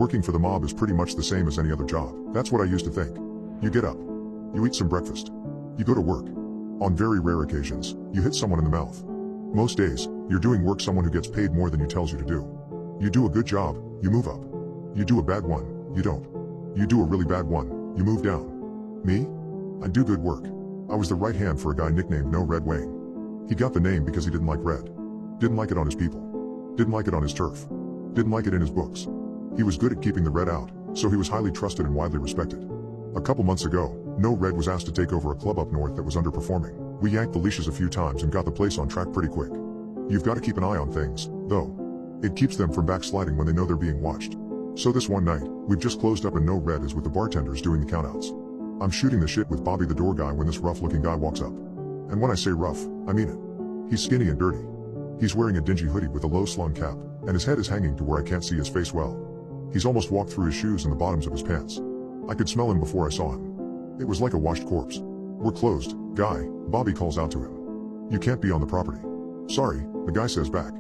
Working for the mob is pretty much the same as any other job. That's what I used to think. You get up. You eat some breakfast. You go to work. On very rare occasions, you hit someone in the mouth. Most days, you're doing work someone who gets paid more than you tells you to do. You do a good job, you move up. You do a bad one, you don't. You do a really bad one, you move down. Me? I do good work. I was the right hand for a guy nicknamed No Red Wayne. He got the name because he didn't like red. Didn't like it on his people. Didn't like it on his turf. Didn't like it in his books. He was good at keeping the red out, so he was highly trusted and widely respected. A couple months ago, No Red was asked to take over a club up north that was underperforming. We yanked the leashes a few times and got the place on track pretty quick. You've got to keep an eye on things, though. It keeps them from backsliding when they know they're being watched. So this one night, we've just closed up and No Red is with the bartenders doing the countouts. I'm shooting the shit with Bobby the door guy when this rough-looking guy walks up. And when I say rough, I mean it. He's skinny and dirty. He's wearing a dingy hoodie with a low-slung cap, and his head is hanging to where I can't see his face well. He's almost walked through his shoes and the bottoms of his pants. I could smell him before I saw him. It was like a washed corpse. We're closed, guy, Bobby calls out to him. You can't be on the property. Sorry, the guy says back.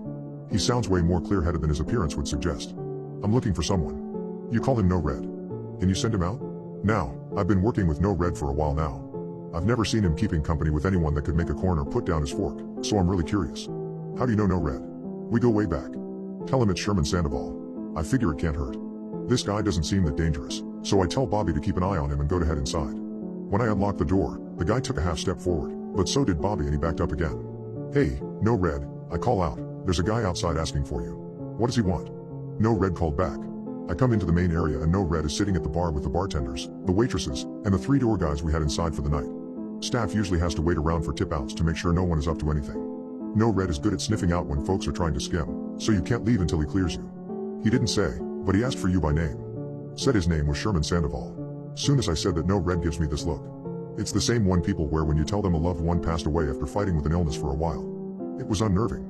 He sounds way more clear-headed than his appearance would suggest. I'm looking for someone. You call him No Red. Can you send him out? Now, I've been working with No Red for a while now. I've never seen him keeping company with anyone that could make a corner put down his fork, so I'm really curious. How do you know No Red? We go way back. Tell him it's Sherman Sandoval. I figure it can't hurt. This guy doesn't seem that dangerous, so I tell Bobby to keep an eye on him and go to head inside. When I unlocked the door, the guy took a half step forward, but so did Bobby and he backed up again. Hey, No Red, I call out. There's a guy outside asking for you. What does he want? No Red called back. I come into the main area and No Red is sitting at the bar with the bartenders, the waitresses, and the 3 door guys we had inside for the night. Staff usually has to wait around for tip outs to make sure no one is up to anything. No Red is good at sniffing out when folks are trying to skim, so you can't leave until he clears you. He didn't say, but he asked for you by name. Said his name was Sherman Sandoval. Soon as I said that, No Red gives me this look. It's the same one people wear when you tell them a loved one passed away after fighting with an illness for a while. It was unnerving.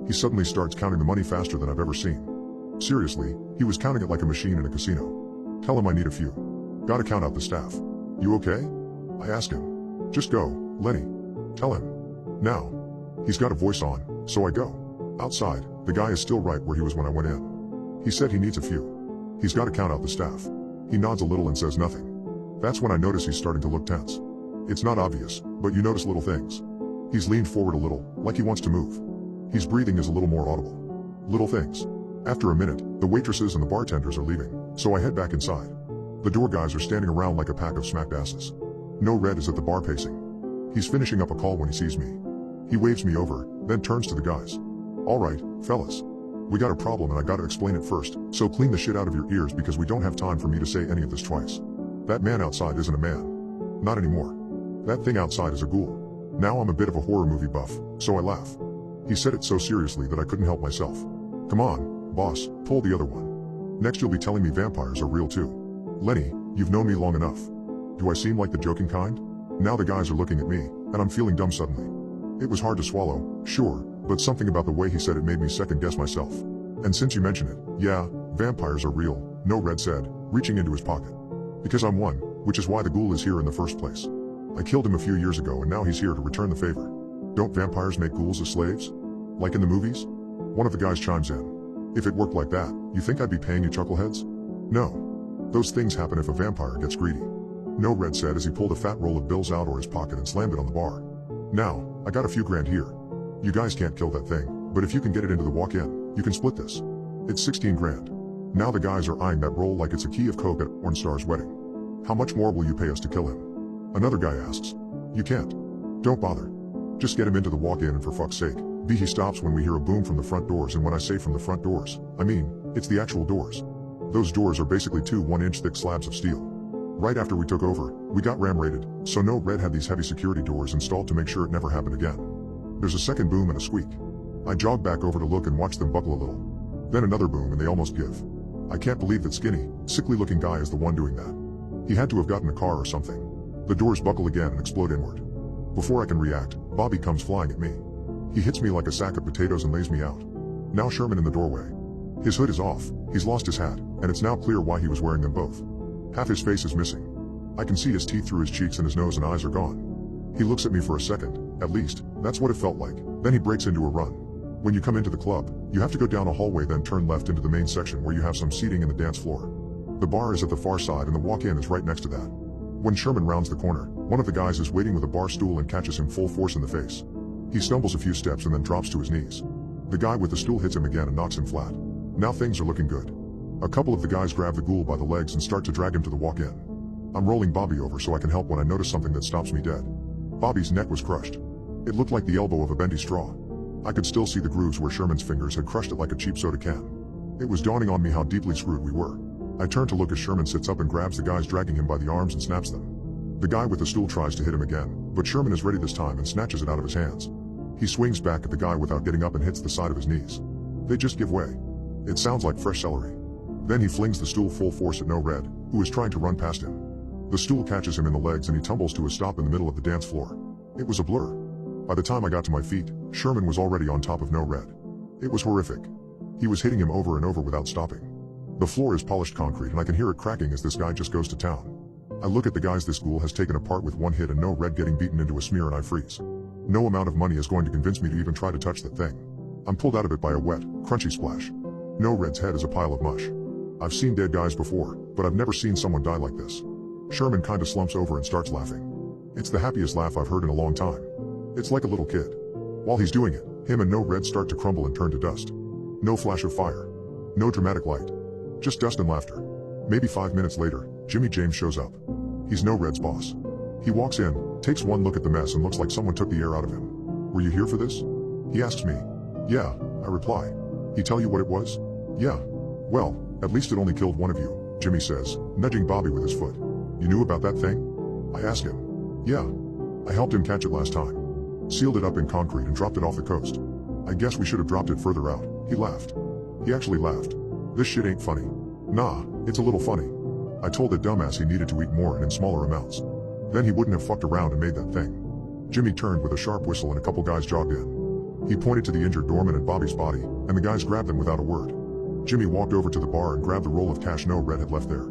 He suddenly starts counting the money faster than I've ever seen. Seriously, he was counting it like a machine in a casino. Tell him I need a few. Gotta count out the staff. You okay? I ask him. Just go, Lenny. Tell him. Now. He's got a voice on, so I go. Outside, the guy is still right where he was when I went in. He said he needs a few. He's gotta count out the staff. He nods a little and says nothing. That's when I notice he's starting to look tense. It's not obvious, but you notice little things. He's leaned forward a little, like he wants to move. His breathing is a little more audible. Little things. After a minute, the waitresses and the bartenders are leaving, so I head back inside. The door guys are standing around like a pack of smacked asses. No Red is at the bar pacing. He's finishing up a call when he sees me. He waves me over, then turns to the guys. All right, fellas. We got a problem and I gotta explain it first, so clean the shit out of your ears because we don't have time for me to say any of this twice. That man outside isn't a man. Not anymore. That thing outside is a ghoul. Now I'm a bit of a horror movie buff, so I laugh. He said it so seriously that I couldn't help myself. Come on, boss, pull the other one. Next you'll be telling me vampires are real too. Lenny, you've known me long enough. Do I seem like the joking kind? Now the guys are looking at me, and I'm feeling dumb suddenly. It was hard to swallow, sure, but something about the way he said it made me second guess myself. And since you mention it, yeah, vampires are real, No Red said, reaching into his pocket. Because I'm one, which is why the ghoul is here in the first place. I killed him a few years ago and now he's here to return the favor. Don't vampires make ghouls as slaves? Like in the movies? One of the guys chimes in. If it worked like that, you think I'd be paying you chuckleheads? No. Those things happen if a vampire gets greedy. No Red said as he pulled a fat roll of bills out of his pocket and slammed it on the bar. Now, I got a few grand here. You guys can't kill that thing, but if you can get it into the walk-in, you can split this. It's 16 grand. Now the guys are eyeing that roll like it's a key of coke at Ornstar's wedding. How much more will you pay us to kill him? Another guy asks. You can't. Don't bother. Just get him into the walk-in and for fuck's sake. He stops when we hear a boom from the front doors, and when I say from the front doors, I mean, it's the actual doors. Those doors are basically 2 1-inch thick slabs of steel. Right after we took over, we got ram-raided, so No Red had these heavy security doors installed to make sure it never happened again. There's a second boom and a squeak. I jog back over to look and watch them buckle a little. Then another boom and they almost give. I can't believe that skinny, sickly-looking guy is the one doing that. He had to have gotten a car or something. The doors buckle again and explode inward. Before I can react, Bobby comes flying at me. He hits me like a sack of potatoes and lays me out. Now Sherman in the doorway. His hood is off, he's lost his hat, and it's now clear why he was wearing them both. Half his face is missing. I can see his teeth through his cheeks and his nose and eyes are gone. He looks at me for a second, at least, that's what it felt like, then he breaks into a run. When you come into the club, You have to go down a hallway then turn left into the main section where you have some seating and the dance floor. The bar is at the far side and the walk-in is right next to that. When Sherman rounds the corner, one of the guys is waiting with a bar stool and catches him full force in the face. He stumbles a few steps and then drops to his knees. The guy with the stool hits him again and knocks him flat. Now things are looking good. A couple of the guys grab the ghoul by the legs and start to drag him to the walk-in. I'm rolling Bobby over so I can help when I notice something that stops me dead. Bobby's neck was crushed. It looked like the elbow of a bendy straw. I could still see the grooves where Sherman's fingers had crushed it like a cheap soda can. It was dawning on me how deeply screwed we were. I turn to look as Sherman sits up and grabs the guys dragging him by the arms and snaps them. The guy with the stool tries to hit him again, but Sherman is ready this time and snatches it out of his hands. He swings back at the guy without getting up and hits the side of his knees. They just give way. It sounds like fresh celery. Then he flings the stool full force at No Red, who is trying to run past him. The stool catches him in the legs and he tumbles to a stop in the middle of the dance floor. It was a blur. By the time I got to my feet, Sherman was already on top of No Red. It was horrific. He was hitting him over and over without stopping. The floor is polished concrete and I can hear it cracking as this guy just goes to town. I look at the guys this ghoul has taken apart with one hit and No Red getting beaten into a smear and I freeze. No amount of money is going to convince me to even try to touch that thing. I'm pulled out of it by a wet, crunchy splash. No Red's head is a pile of mush. I've seen dead guys before, but I've never seen someone die like this. Sherman kinda slumps over and starts laughing. It's the happiest laugh I've heard in a long time. It's like a little kid. While he's doing it, him and No Red start to crumble and turn to dust. No flash of fire. No dramatic light. Just dust and laughter. Maybe 5 minutes later, Jimmy James shows up. He's No Red's boss. He walks in, takes one look at the mess and looks like someone took the air out of him. Were you here for this? He asks me. Yeah, I reply. He tell you what it was? Yeah. Well, at least it only killed one of you, Jimmy says, nudging Bobby with his foot. You knew about that thing? I ask him. Yeah. I helped him catch it last time. Sealed it up in concrete and dropped it off the coast. I guess we should have dropped it further out. He laughed. He actually laughed. This shit ain't funny. Nah, it's a little funny. I told that dumbass he needed to eat more and in smaller amounts. Then he wouldn't have fucked around and made that thing. Jimmy turned with a sharp whistle and a couple guys jogged in. He pointed to the injured doorman and Bobby's body, and the guys grabbed them without a word. Jimmy walked over to the bar and grabbed the roll of cash No Red had left there.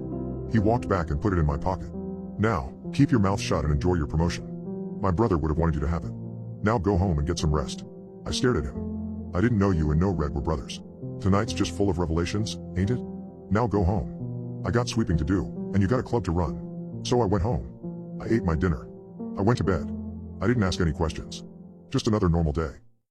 He walked back and put it in my pocket. Now, keep your mouth shut and enjoy your promotion. My brother would have wanted you to have it. Now go home and get some rest. I stared at him. I didn't know you and No Red were brothers. Tonight's just full of revelations, ain't it? Now go home. I got sweeping to do, and you got a club to run. So I went home. I ate my dinner. I went to bed. I didn't ask any questions. Just another normal day.